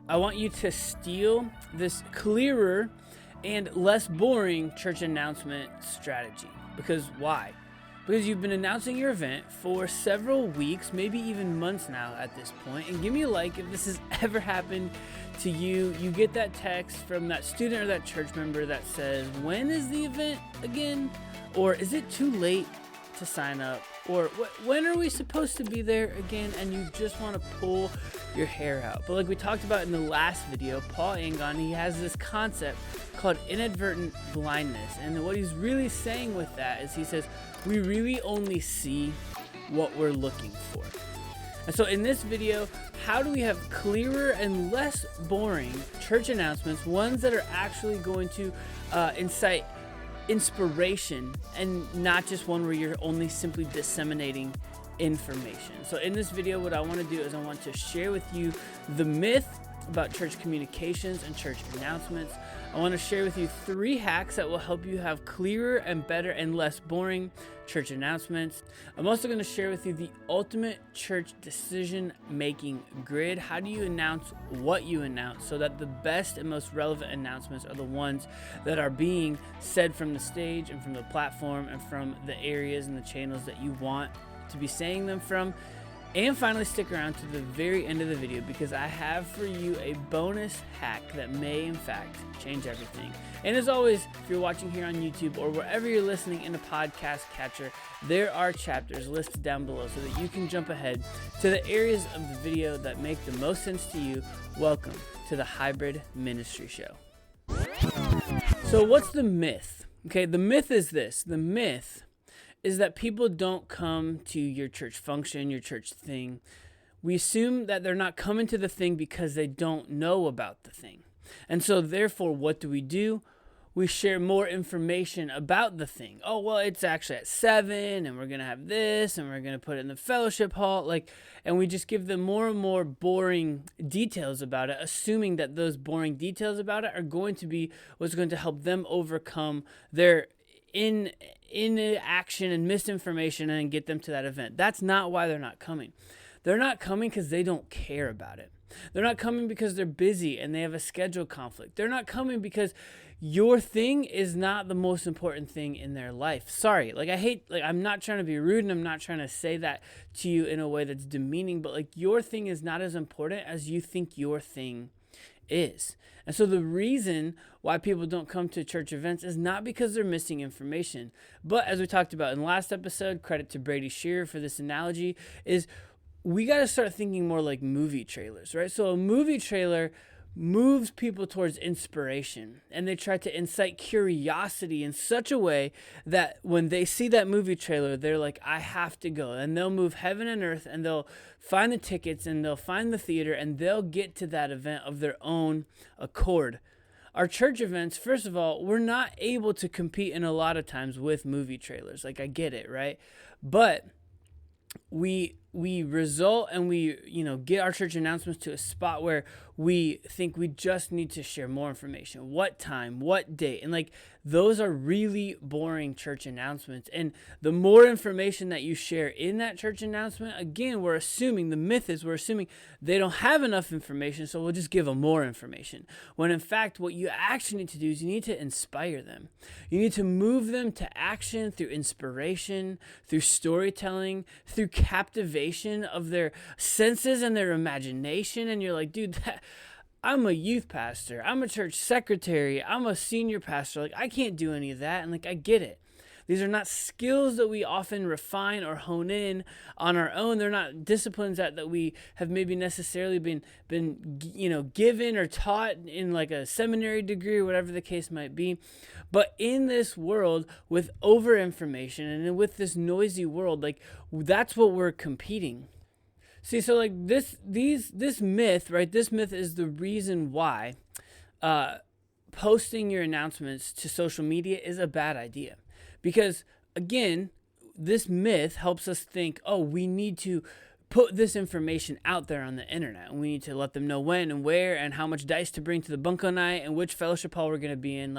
I want you to steal this clearer and less boring church announcement strategy. Because why? Because you've been announcing your event for several weeks, maybe even months now at this point. And give me a like if this has ever happened to you. You get that text from that student or that church member that says, when is the event again? Or is it too late to sign up? Or when are we supposed to be there again? And you just want to pull your hair out. But like we talked about in the last video, Paul Angon, he has this concept called inadvertent blindness. And what he's really saying with that is he says, we really only see what we're looking for. And so in this video, how do we have clearer and less boring church announcements, ones that are actually going to incite inspiration and not just one where you're only simply disseminating information. So in this video, what I want to do is I want to share with you the myth about church communications and church announcements. I want to share with you 3 hacks that will help you have clearer and better and less boring church announcements. I'm also going to share with you the ultimate church decision-making grid. How do you announce what you announce so that the best and most relevant announcements are the ones that are being said from the stage and from the platform and from the areas and the channels that you want to be saying them from. And finally, stick around to the very end of the video because I have for you a bonus hack that may, in fact, change everything. And as always, if you're watching here on YouTube or wherever you're listening in a podcast catcher, there are chapters listed down below so that you can jump ahead to the areas of the video that make the most sense to you. Welcome to the Hybrid Ministry Show. So what's the myth? Okay, the myth is this. The myth is that people don't come to your church function, your church thing. We assume that they're not coming to the thing because they don't know about the thing. And so therefore, what do? We share more information about the thing. Oh, well, it's actually at 7 and we're going to have this and we're going to put it in the fellowship hall. And we just give them more and more boring details about it, assuming that those boring details about it are going to be what's going to help them overcome their inaction and misinformation and get them to that event. That's not why they're not coming. They're not coming because they don't care about it. They're not coming because they're busy and they have a schedule conflict. They're not coming because your thing is not the most important thing in their life. Sorry, I'm not trying to be rude and I'm not trying to say that to you in a way that's demeaning, but your thing is not as important as you think your thing is. And so the reason why people don't come to church events is not because they're missing information, but as we talked about in the last episode, credit to Brady Shearer for this analogy, is we got to start thinking more like movie trailers, right? So a movie trailer moves people towards inspiration and they try to incite curiosity in such a way that when they see that movie trailer, they're like, I have to go. And they'll move heaven and earth and they'll find the tickets and they'll find the theater and they'll get to that event of their own accord. Our church events, first of all, we're not able to compete in a lot of times with movie trailers. I get it, right? But we result and we get our church announcements to a spot where we think we just need to share more information. What time, what date, and those are really boring church announcements. And the more information that you share in that church announcement, again, we're assuming they don't have enough information, so we'll just give them more information. When in fact, what you actually need to do is you need to inspire them. You need to move them to action through inspiration, through storytelling, through captivation of their senses and their imagination. And you're like, dude, I'm a youth pastor, I'm a church secretary, I'm a senior pastor, I can't do any of that. And I get it. These are not skills that we often refine or hone in on our own. They're not disciplines that we have maybe necessarily been given or taught in a seminary degree or whatever the case might be. But in this world with over information and with this noisy world, that's what we're competing. See, so this myth, right? This myth is the reason why posting your announcements to social media is a bad idea. Because again, this myth helps us think, oh, we need to put this information out there on the internet. And we need to let them know when and where and how much dice to bring to the bunko night and which fellowship hall we're going to be in.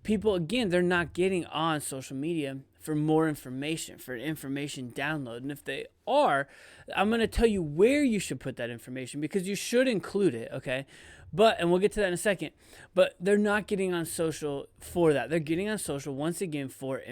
people, again, they're not getting on social media for more information, for information download. And if they are, I'm going to tell you where you should put that information, because you should include it, okay? And we'll get to that in a second, but they're not getting on social for that. They're getting on social, once again, for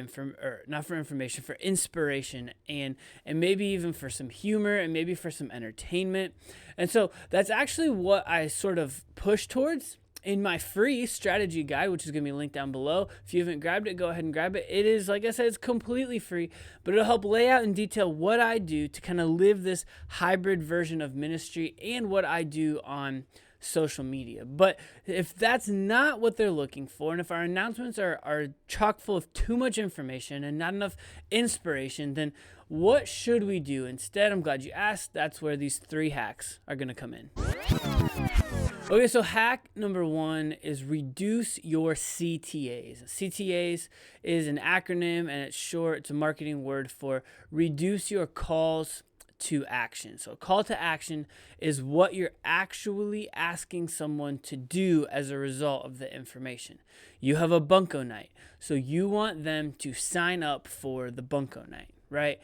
not for information, for inspiration, and maybe even for some humor, and maybe for some entertainment. And so that's actually what I sort of push towards in my free strategy guide, which is going to be linked down below. If you haven't grabbed it, go ahead and grab it. It is, like I said, it's completely free, but it'll help lay out in detail what I do to kind of live this hybrid version of ministry and what I do on social media. But if that's not what they're looking for, and if our announcements are chock full of too much information and not enough inspiration, then what should we do instead? I'm glad you asked. That's where these 3 hacks are going to come in. Okay, so hack number 1 is reduce your CTAs. CTAs is an acronym, and it's short. It's a marketing word for reduce your calls to action. So a call to action is what you're actually asking someone to do as a result of the information. You have a bunko night, so you want them to sign up for the bunko night, right?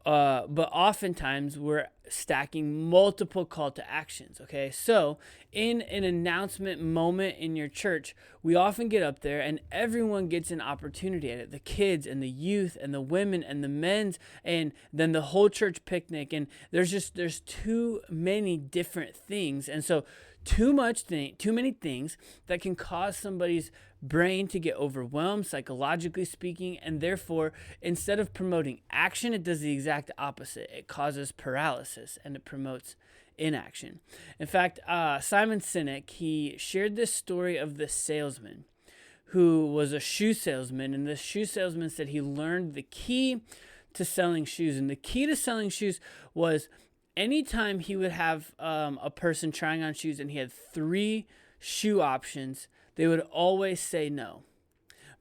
But oftentimes we're stacking multiple call to actions, okay? So in an announcement moment in your church, we often get up there and everyone gets an opportunity at it. The kids and the youth and the women and the men's, and then the whole church picnic. And there's too many different things. And so too many things that can cause somebody's brain to get overwhelmed, psychologically speaking, and therefore, instead of promoting action, it does the exact opposite. It causes paralysis and it promotes inaction. In fact, Simon Sinek, he shared this story of this salesman who was a shoe salesman, and this shoe salesman said he learned the key to selling shoes, and the key to selling shoes was anytime he would have a person trying on shoes and he had 3 shoe options, they would always say no.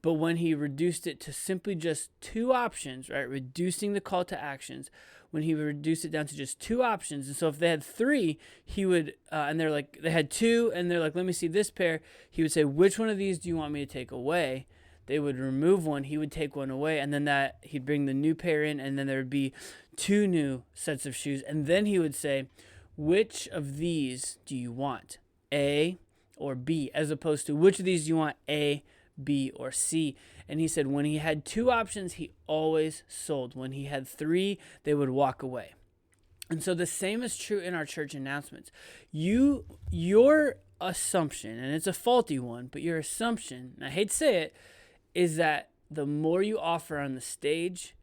But when he reduced it to simply just 2 options, right, reducing the call to actions, when he would reduce it down to just 2 options, and so if they had 3, he would, and they're like, they had 2, and they're like, let me see this pair, he would say, which one of these do you want me to take away? They would remove one, he would take one away, and then he'd bring the new pair in, and then there would be 2 new sets of shoes, and then he would say, which of these do you want, A or B, as opposed to which of these do you want, A, B, or C. And he said when he had 2 options, he always sold. When he had 3, they would walk away. And so the same is true in our church announcements. Your assumption, and it's a faulty one, but your assumption, and I hate to say it, is that the more you offer on the stage,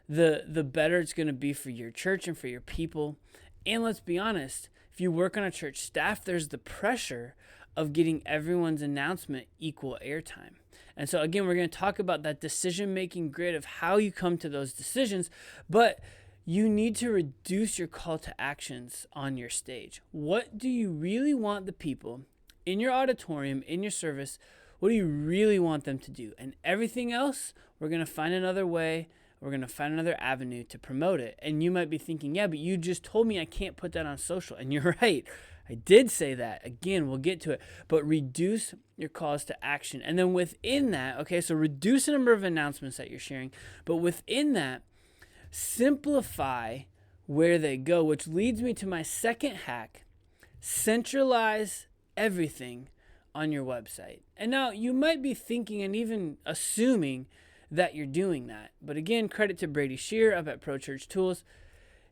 the better it's going to be for your church and for your people. And let's be honest, if you work on a church staff, there's the pressure of getting everyone's announcement equal airtime. And so again, we're going to talk about that decision-making grid of how you come to those decisions, but you need to reduce your call to actions on your stage. What do you really want the people in your auditorium, in your service, what do you really want them to do? And everything else, we're going to find another way, we're going to find another avenue to promote it. And you might be thinking, yeah, but you just told me I can't put that on social. And you're right. I did say that. Again, we'll get to it. But reduce your calls to action. And then within that, okay, so reduce the number of announcements that you're sharing. But within that, simplify where they go, which leads me to my second hack. Centralize everything on your website. And now you might be thinking and even assuming that you're doing that. But again, credit to Brady Shear up at Pro Church Tools.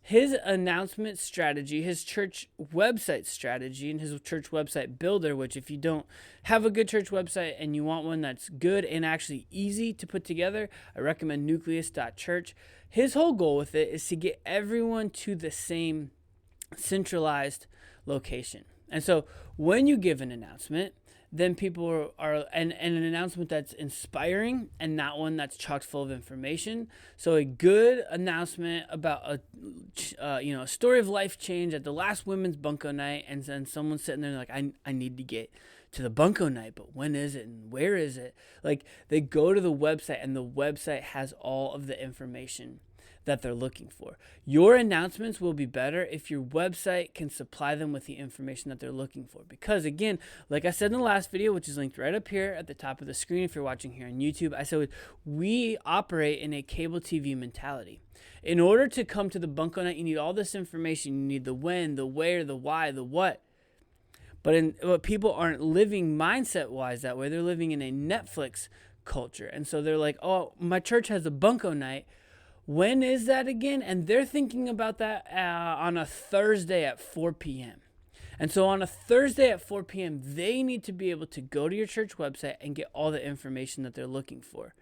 His announcement strategy, his church website strategy, and his church website builder, which if you don't have a good church website and you want one that's good and actually easy to put together, I recommend nucleus.church. His whole goal with it is to get everyone to the same centralized location. And so when you give an announcement, then people are and an announcement that's inspiring and not one that's chock full of information. So a good announcement about a story of life change at the last women's bunko night, and then someone's sitting there like, I need to get to the bunko night, but when is it and where is it? Like, they go to the website and the website has all of the information that they're looking for. Your announcements will be better if your website can supply them with the information that they're looking for. Because again, like I said in the last video, which is linked right up here at the top of the screen if you're watching here on YouTube, I said we operate in a cable TV mentality. In order to come to the Bunko Night, you need all this information. You need the when, the where, the why, the what. But people aren't living mindset-wise that way. They're living in a Netflix culture. And so they're like, oh, my church has a Bunko Night. When is that again? And they're thinking about that on a Thursday at 4 p.m. And so on a Thursday at 4 p.m., they need to be able to go to your church website and get all the information that they're looking for,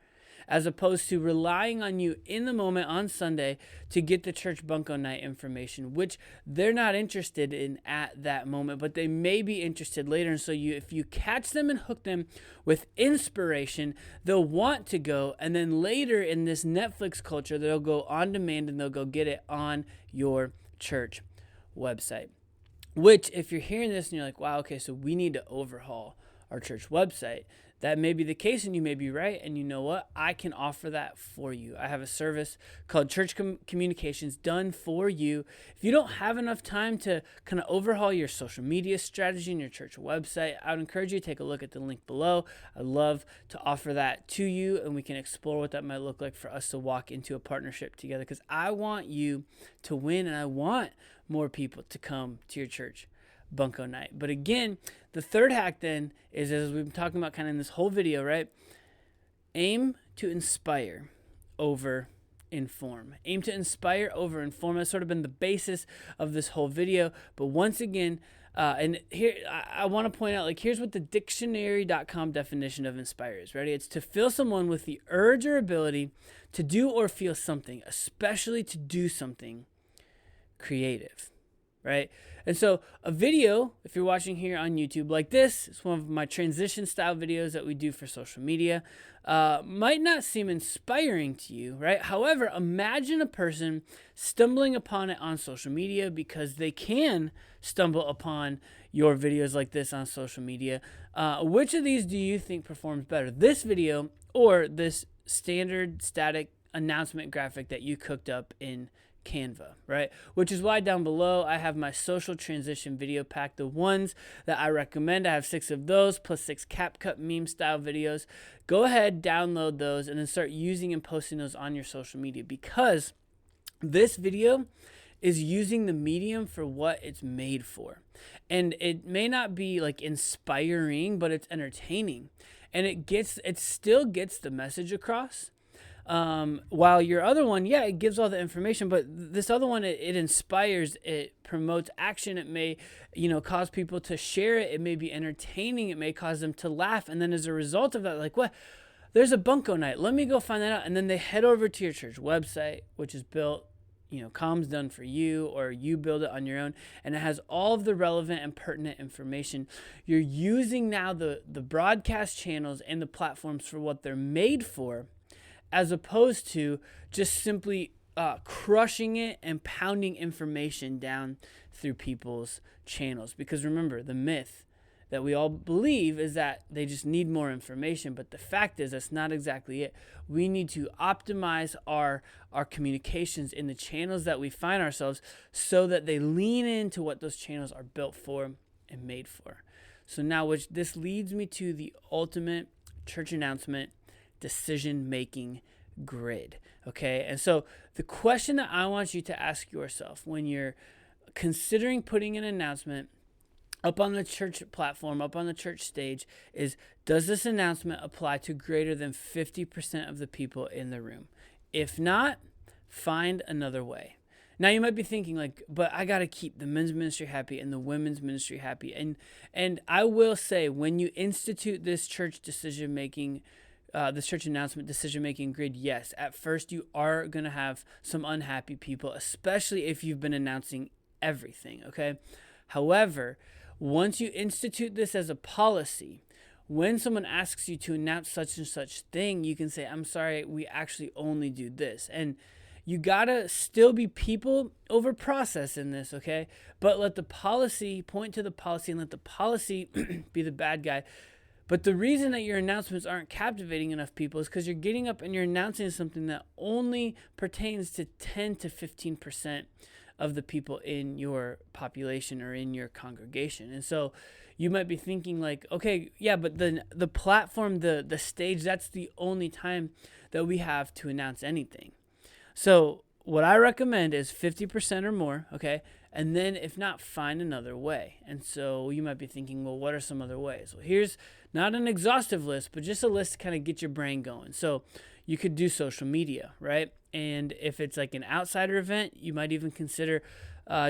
as opposed to relying on you in the moment on Sunday to get the church Bunko Night information, which they're not interested in at that moment, but they may be interested later. And so if you catch them and hook them with inspiration, they'll want to go. And then later in this Netflix culture, they'll go on demand and they'll go get it on your church website. Which, if you're hearing this and you're like, wow, okay, so we need to overhaul our church website, that may be the case and you may be right. And you know what? I can offer that for you. I have a service called Church Communications done for you. If you don't have enough time to kind of overhaul your social media strategy and your church website, I would encourage you to take a look at the link below. I'd love to offer that to you and we can explore what that might look like for us to walk into a partnership together, because I want you to win and I want more people to come to your church Bunko Night. But again, the third hack then is, as we've been talking about kind of in this whole video, right? Aim to inspire over inform. Aim to inspire over inform. That's sort of been the basis of this whole video. But once again, and here I want to point out, like, here's what the dictionary.com definition of inspire is. Ready? It's to fill someone with the urge or ability to do or feel something, especially to do something creative. Right? And so a video, if you're watching here on YouTube like this, it's one of my transition style videos that we do for social media, might not seem inspiring to you, right? However, imagine a person stumbling upon it on social media, because they can stumble upon your videos like this on social media. Which of these do you think performs better? This video or this standard static announcement graphic that you cooked up in Canva, right? Which is why down below I have my social transition video pack, the ones that I recommend. I have 6 of those plus 6 CapCut meme style videos. Go ahead, download those, and then start using and posting those on your social media, because this video is using the medium for what it's made for. And it may not be like inspiring, but it's entertaining, and it still gets the message across. While your other one, yeah, it gives all the information, but this other one, it inspires, it promotes action. It may, cause people to share it. It may be entertaining. It may cause them to laugh. And then as a result of that, like, what? There's a Bunko Night. Let me go find that out. And then they head over to your church website, which is built, comms done for you, or you build it on your own, and it has all of the relevant and pertinent information. You're using now the broadcast channels and the platforms for what they're made for, as opposed to just simply crushing it and pounding information down through people's channels. Because remember, the myth that we all believe is that they just need more information, but the fact is that's not exactly it. We need to optimize our communications in the channels that we find ourselves so that they lean into what those channels are built for and made for. So now, this leads me to the ultimate church announcement decision-making grid, okay? And so the question that I want you to ask yourself when you're considering putting an announcement up on the church platform, up on the church stage, is, does this announcement apply to greater than 50% of the people in the room? If not, find another way. Now you might be thinking, like, but I got to keep the men's ministry happy and the women's ministry happy. And I will say, when you institute this church decision-making, this church announcement decision-making grid, yes, at first you are going to have some unhappy people, especially if you've been announcing everything, okay? However, once you institute this as a policy, when someone asks you to announce such and such thing, you can say, I'm sorry, we actually only do this. And you got to still be people over process in this, okay? But let the policy point to the policy and let the policy be the bad guy. But the reason that your announcements aren't captivating enough people is because you're getting up and you're announcing something that only pertains to 10 to 15% of the people in your population or in your congregation. And so you might be thinking like, okay, yeah, but the platform, the stage, that's the only time that we have to announce anything. So what I recommend is 50% or more, okay? And then if not, find another way. And so you might be thinking, well, what are some other ways? Well, here's not an exhaustive list, but just a list to kind of get your brain going. So you could do social media, right? And if it's like an outsider event, you might even consider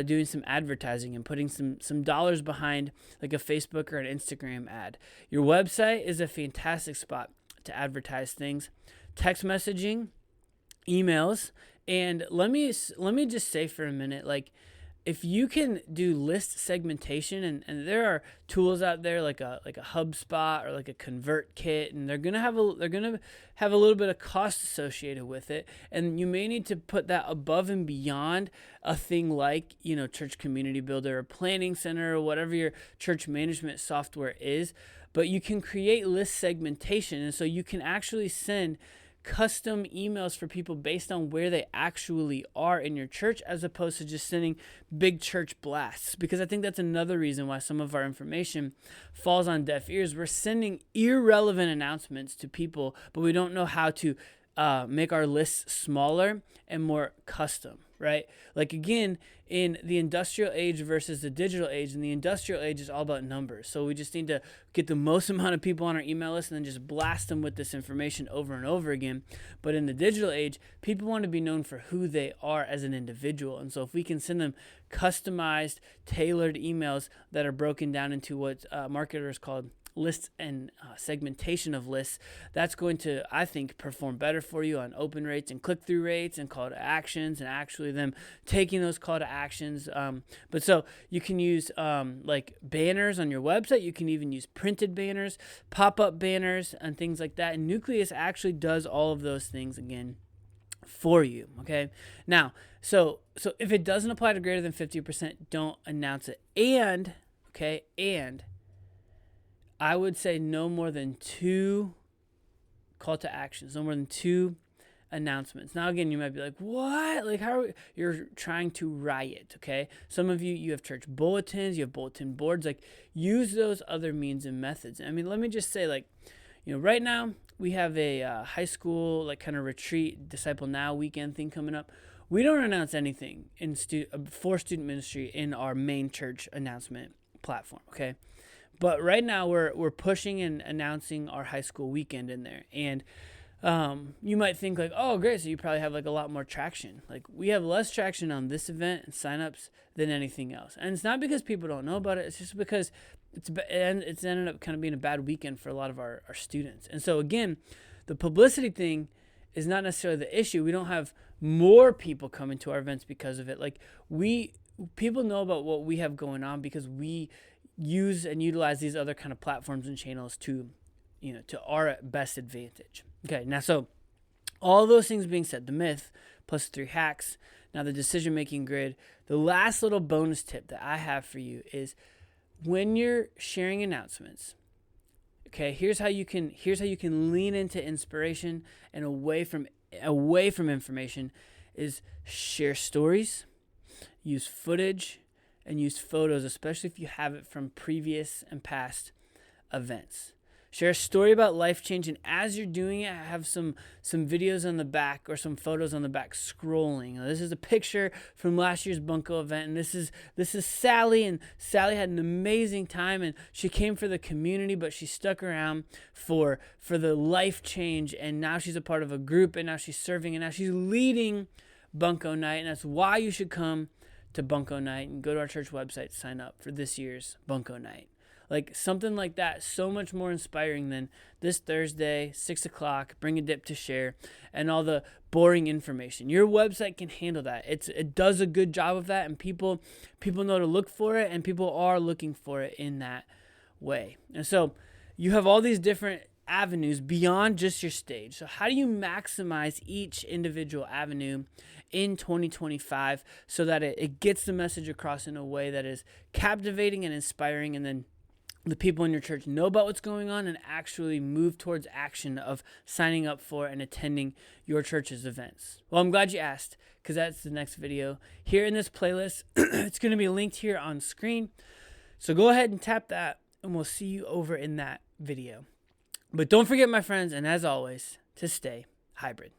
doing some advertising and putting some dollars behind like a Facebook or an Instagram ad. Your website is a fantastic spot to advertise things. Text messaging, emails, and let me just say for a minute, like if you can do list segmentation, and there are tools out there like a HubSpot or like a ConvertKit, and they're gonna have a little bit of cost associated with it, and you may need to put that above and beyond a thing like Church Community Builder or Planning Center or whatever your church management software is. But you can create list segmentation, and so you can actually send custom emails for people based on where they actually are in your church, as opposed to just sending big church blasts. Because I think that's another reason why some of our information falls on deaf ears. We're sending irrelevant announcements to people, but we don't know how to make our lists smaller and more custom, right? Like again, in the industrial age versus the digital age, and the industrial age is all about numbers. So we just need to get the most amount of people on our email list and then just blast them with this information over and over again. But in the digital age, people want to be known for who they are as an individual. And so if we can send them customized, tailored emails that are broken down into what marketers call lists and segmentation of lists, that's going to, I think, perform better for you on open rates and click-through rates and call to actions, and actually them taking those call to actions. But so you can use like banners on your website. You can even use printed banners, pop-up banners, and things like that. And NUCELUS actually does all of those things again for you. Okay. Now, so if it doesn't apply to greater than 50%, don't announce it. And I would say no more than 2 call to actions, no more than 2 announcements. Now, again, you might be like, what? Like, how you're trying to riot, okay? Some of you have church bulletins, you have bulletin boards. Like, use those other means and methods. I mean, let me just say, like, right now we have a high school, like, kind of retreat, Disciple Now weekend thing coming up. We don't announce anything for student ministry in our main church announcement platform, okay? But right now we're pushing and announcing our high school weekend in there. And you might think like, oh, great, so you probably have like a lot more traction. Like we have less traction on this event and signups than anything else. And it's not because people don't know about it. It's just because it's ended up kind of being a bad weekend for a lot of our students. And so again, the publicity thing is not necessarily the issue. We don't have more people coming to our events because of it. Like people know about what we have going on because we use and utilize these other kind of platforms and channels to our best advantage. Okay, now so all those things being said, the myth plus 3 hacks, now the decision-making grid, the last little bonus tip that I have for you is when you're sharing announcements, okay, here's how you can lean into inspiration and away from information is share stories, use footage, and use photos, especially if you have it from previous and past events. Share a story about life change, and as you're doing it, have some videos on the back or some photos on the back scrolling. Now, this is a picture from last year's Bunko event, and this is Sally, and Sally had an amazing time, and she came for the community, but she stuck around for the life change, and now she's a part of a group, and now she's serving, and now she's leading Bunko Night, and that's why you should come to Bunko Night and go to our church website to sign up for this year's Bunko Night. Like something like that, so much more inspiring than this Thursday, 6 o'clock, bring a dip to share, and all the boring information. Your website can handle that. It does a good job of that, and people know to look for it, and people are looking for it in that way. And so you have all these different avenues beyond just your stage. So how do you maximize each individual avenue in 2025 so that it gets the message across in a way that is captivating and inspiring? And then the people in your church know about what's going on and actually move towards action of signing up for and attending your church's events? Well, I'm glad you asked, because that's the next video here in this playlist. It's going to be linked here on screen. So go ahead and tap that, and we'll see you over in that video. But don't forget, my friends, and as always, to stay hybrid.